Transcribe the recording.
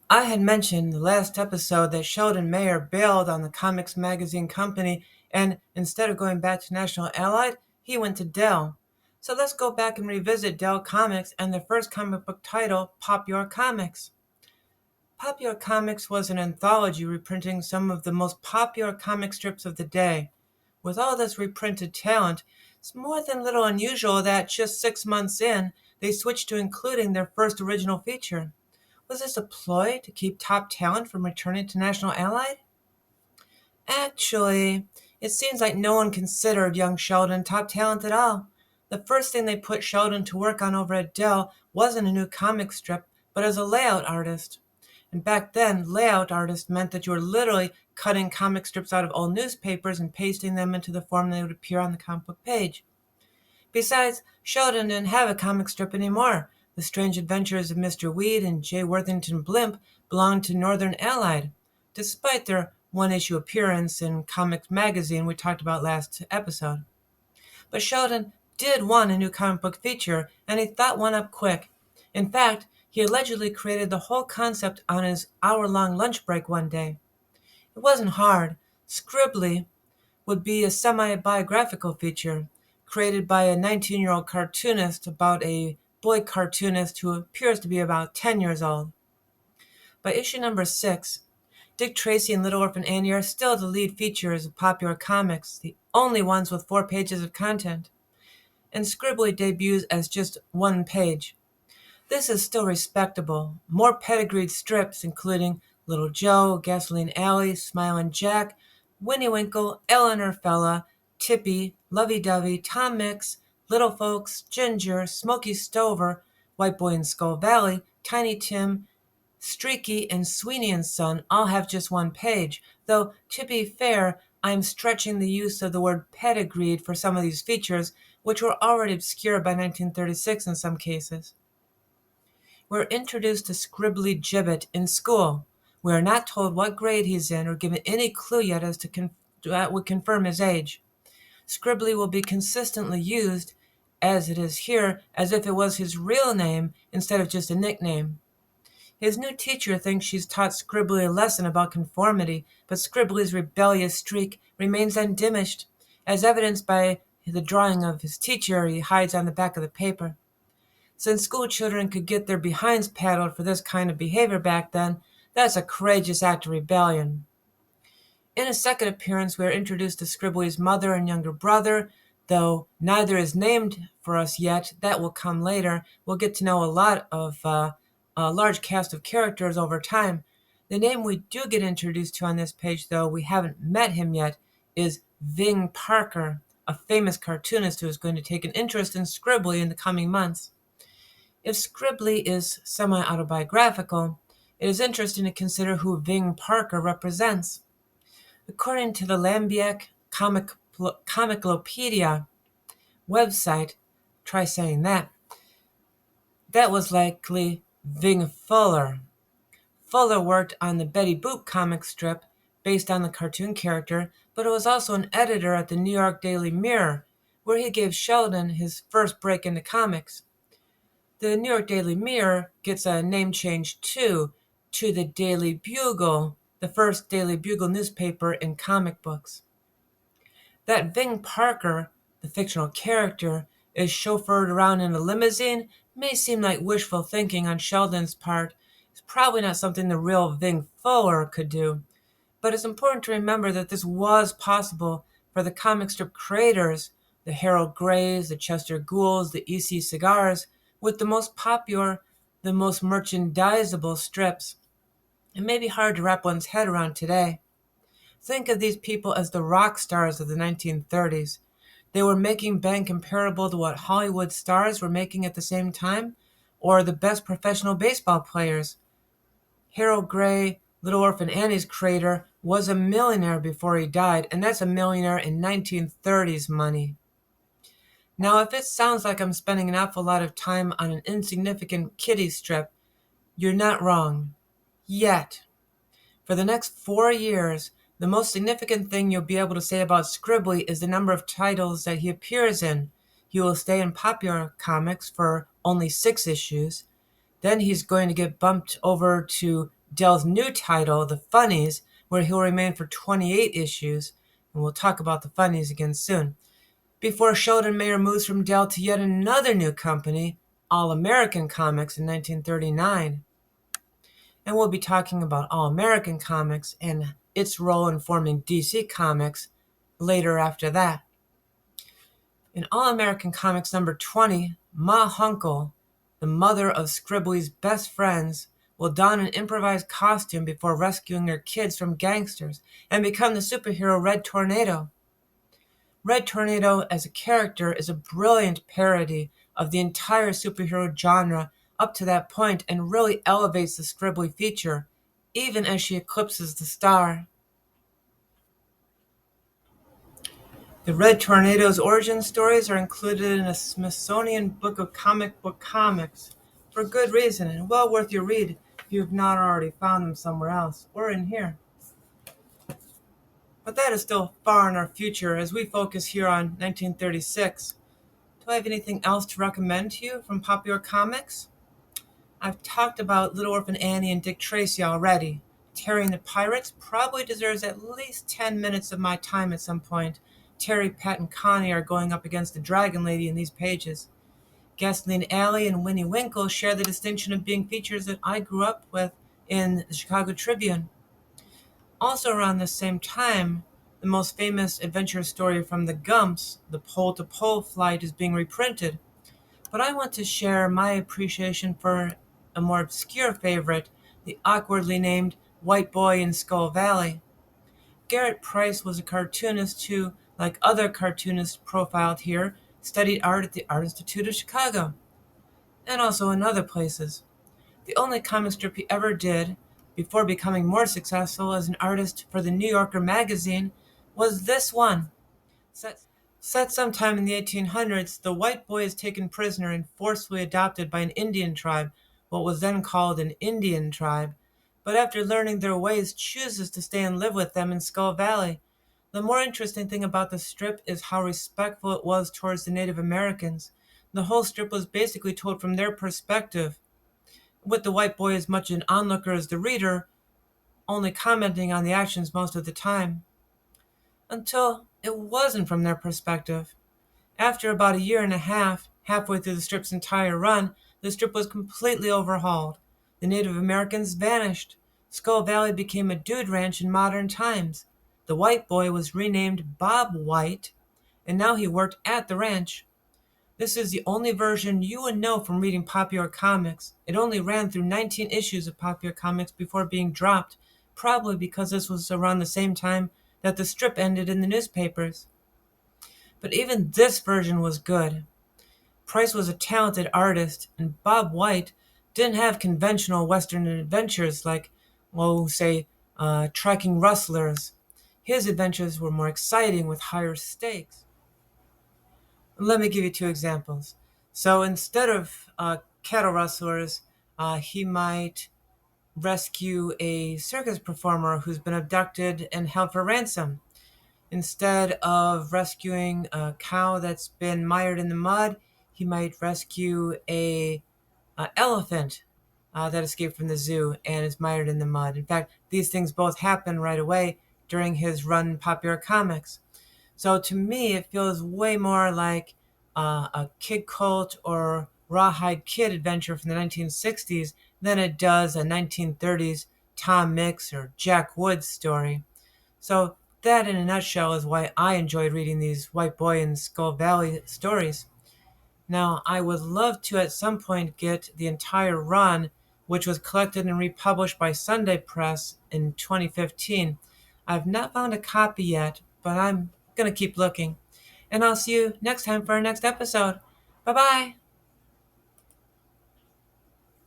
I had mentioned in the last episode that Sheldon Mayer bailed on the comics magazine company, and instead of going back to National Allied, he went to Dell. So let's go back and revisit Dell Comics and their first comic book title, Pop Your Comics. Pop Your Comics was an anthology reprinting some of the most popular comic strips of the day. With all this reprinted talent, it's more than a little unusual that just 6 months in, they switched to including their first original feature. Was this a ploy to keep top talent from returning to National Allied? Actually, it seems like no one considered young Sheldon top talent at all. The first thing they put Sheldon to work on over at Dell wasn't a new comic strip, but as a layout artist. And back then, layout artist meant that you were literally cutting comic strips out of old newspapers and pasting them into the form they would appear on the comic book page. Besides, Sheldon didn't have a comic strip anymore. The Strange Adventures of Mr. Weed and J. Worthington Blimp belonged to Northern Allied, despite their one-issue appearance in Comics Magazine we talked about last episode. But Sheldon did want a new comic book feature, and he thought one up quick. In fact, he allegedly created the whole concept on his hour-long lunch break one day. It wasn't hard. Scribbly would be a semi-biographical feature created by a 19-year-old cartoonist about a boy cartoonist who appears to be about 10 years old. By issue number 6, Dick Tracy and Little Orphan Annie are still the lead features of popular comics, the only ones with 4 pages of content. And Scribbly debuts as just 1 page. This is still respectable. More pedigreed strips, including Little Joe, Gasoline Alley, Smilin' Jack, Winnie Winkle, Eleanor Fella, Tippy, Lovey-Dovey, Tom Mix, Little Folks, Ginger, Smokey Stover, White Boy in Skull Valley, Tiny Tim, Streaky, and Sweeney and Son all have just 1 page, though, to be fair, I am stretching the use of the word pedigreed for some of these features, which were already obscure by 1936 in some cases. We're introduced to Scribbly Gibbet in school. We are not told what grade he's in or given any clue yet as to that would confirm his age. Scribbly will be consistently used, as it is here, as if it was his real name instead of just a nickname. His new teacher thinks she's taught Scribbly a lesson about conformity, but Scribbly's rebellious streak remains undiminished, as evidenced by the drawing of his teacher he hides on the back of the paper. Since school children could get their behinds paddled for this kind of behavior back then, that's a courageous act of rebellion. In a second appearance, we are introduced to Scribbly's mother and younger brother, though neither is named for us yet. That will come later. We'll get to know a large cast of characters over time. The name we do get introduced to on this page, though we haven't met him yet, is Ving Parker, a famous cartoonist who is going to take an interest in Scribbly in the coming months. If Scribbly is semi-autobiographical, it is interesting to consider who Ving Parker represents. According to the Lambiek Comiclopedia website, try saying that was likely Ving Fuller. Fuller worked on the Betty Boop comic strip based on the cartoon character, but was also an editor at the New York Daily Mirror, where he gave Sheldon his first break into comics. The New York Daily Mirror gets a name change too, to the Daily Bugle, the first Daily Bugle newspaper in comic books. That Ving Parker, the fictional character, is chauffeured around in a limousine may seem like wishful thinking on Sheldon's part. It's probably not something the real Ving Fuller could do. But it's important to remember that this was possible for the comic strip creators, the Harold Grays, the Chester Goulds, the E.C. Cigars, with the most popular, the most merchandisable strips. It may be hard to wrap one's head around today. Think of these people as the rock stars of the 1930s. They were making bank comparable to what Hollywood stars were making at the same time, or the best professional baseball players. Harold Gray, Little Orphan Annie's creator, was a millionaire before he died, and that's a millionaire in 1930s money. Now, if it sounds like I'm spending an awful lot of time on an insignificant kiddie strip, you're not wrong. Yet. For the next 4 years, the most significant thing you'll be able to say about Scribbly is the number of titles that he appears in. He will stay in popular comics for only 6 issues. Then he's going to get bumped over to Dell's new title, The Funnies, where he'll remain for 28 issues, and we'll talk about the Funnies again soon, before Sheldon Mayer moves from Dell to yet another new company, All American Comics, in 1939. And we'll be talking about All American Comics and its role in forming DC Comics later after that. In All American Comics number 20, Ma Hunkel, the mother of Scribbly's best friends, will don an improvised costume before rescuing her kids from gangsters and become the superhero Red Tornado. Red Tornado as a character is a brilliant parody of the entire superhero genre up to that point and really elevates the Scribbly feature, even as she eclipses the star. The Red Tornado's origin stories are included in a Smithsonian Book of Comic Book Comics for good reason and well worth your read if you have not already found them somewhere else or in here. But that is still far in our future as we focus here on 1936. Do I have anything else to recommend to you from popular comics? I've talked about Little Orphan Annie and Dick Tracy already. Terry and the Pirates probably deserves at least 10 minutes of my time at some point. Terry, Pat, and Connie are going up against the Dragon Lady in these pages. Gasoline Alley and Winnie Winkle share the distinction of being features that I grew up with in the Chicago Tribune. Also around the same time, the most famous adventure story from the Gumps, the Pole-to-Pole Flight, is being reprinted. But I want to share my appreciation for a more obscure favorite, the awkwardly named White Boy in Skull Valley. Garrett Price was a cartoonist who, like other cartoonists profiled here, studied art at the Art Institute of Chicago, and also in other places. The only comic strip he ever did, before becoming more successful as an artist for the New Yorker magazine, was this one. Set sometime in the 1800s, the white boy is taken prisoner and forcefully adopted by an Indian tribe, what was then called an Indian tribe, but after learning their ways chooses to stay and live with them in Skull Valley. The more interesting thing about the strip is how respectful it was towards the Native Americans. The whole strip was basically told from their perspective, with the white boy as much an onlooker as the reader, only commenting on the actions most of the time. Until it wasn't from their perspective. After about a year and a half, halfway through the strip's entire run, the strip was completely overhauled. The Native Americans vanished. Skull Valley became a dude ranch in modern times. The white boy was renamed Bob White, and now he worked at the ranch. This is the only version you would know from reading popular comics. It only ran through 19 issues of popular comics before being dropped, probably because this was around the same time that the strip ended in the newspapers. But even this version was good. Price was a talented artist, and Bob White didn't have conventional Western adventures like, well, say, tracking rustlers. His adventures were more exciting with higher stakes. Let me give you two examples. So instead of cattle rustlers, he might rescue a circus performer who's been abducted and held for ransom. Instead of rescuing a cow that's been mired in the mud, he might rescue a elephant that escaped from the zoo and is mired in the mud. In fact, these things both happen right away during his run in popular comics. So to me, it feels way more like a Kid Colt or Rawhide Kid adventure from the 1960s than it does a 1930s Tom Mix or Jack Woods story. So that, in a nutshell, is why I enjoyed reading these White Boy and Skull Valley stories. Now, I would love to at some point get the entire run, which was collected and republished by Sunday Press in 2015. I've not found a copy yet, but I'm going to keep looking. And I'll see you next time for our next episode. Bye bye!